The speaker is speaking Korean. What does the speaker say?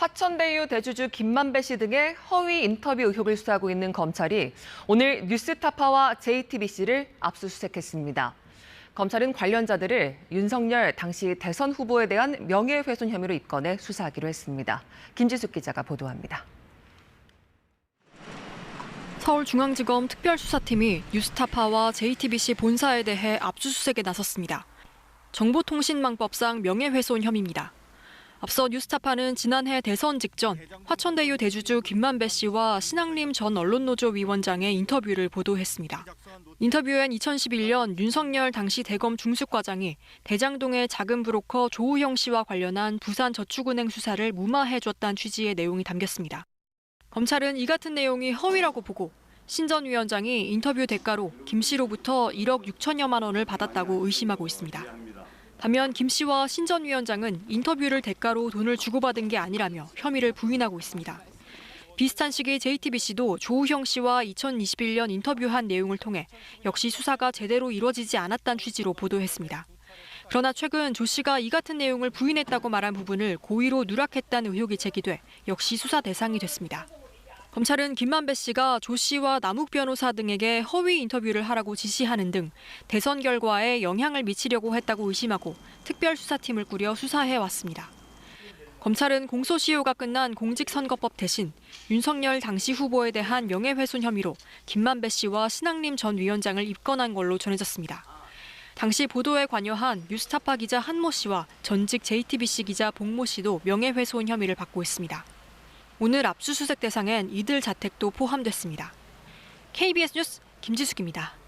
화천대유 대주주 김만배 씨 등의 허위 인터뷰 의혹을 수사하고 있는 검찰이 오늘 뉴스타파와 JTBC를 압수수색했습니다. 검찰은 관련자들을 윤석열 당시 대선 후보에 대한 명예훼손 혐의로 입건해 수사하기로 했습니다. 김지숙 기자가 보도합니다. 서울중앙지검 특별수사팀이 뉴스타파와 JTBC 본사에 대해 압수수색에 나섰습니다. 정보통신망법상 명예훼손 혐의입니다. 앞서 뉴스타파는 지난해 대선 직전 화천대유 대주주 김만배 씨와 신앙림 전 언론노조 위원장의 인터뷰를 보도했습니다. 인터뷰엔 2011년 윤석열 당시 대검 중수과장이 대장동의 자금 브로커 조우형 씨와 관련한 부산저축은행 수사를 무마해줬다는 취지의 내용이 담겼습니다. 검찰은 이 같은 내용이 허위라고 보고 신 전 위원장이 인터뷰 대가로 김 씨로부터 1억 6천여만 원을 받았다고 의심하고 있습니다. 반면 김 씨와 신 전 위원장은 인터뷰를 대가로 돈을 주고받은 게 아니라며 혐의를 부인하고 있습니다. 비슷한 시기 JTBC도 조우형 씨와 2021년 인터뷰한 내용을 통해 역시 수사가 제대로 이루어지지 않았다는 취지로 보도했습니다. 그러나 최근 조 씨가 이 같은 내용을 부인했다고 말한 부분을 고의로 누락했다는 의혹이 제기돼 역시 수사 대상이 됐습니다. 검찰은 김만배 씨가 조 씨와 남욱 변호사 등에게 허위 인터뷰를 하라고 지시하는 등 대선 결과에 영향을 미치려고 했다고 의심하고 특별수사팀을 꾸려 수사해왔습니다. 검찰은 공소시효가 끝난 공직선거법 대신 윤석열 당시 후보에 대한 명예훼손 혐의로 김만배 씨와 신앙림 전 위원장을 입건한 걸로 전해졌습니다. 당시 보도에 관여한 뉴스타파 기자 한모 씨와 전직 JTBC 기자 복모 씨도 명예훼손 혐의를 받고 있습니다. 오늘 압수수색 대상엔 이들 자택도 포함됐습니다. KBS 뉴스 김지숙입니다.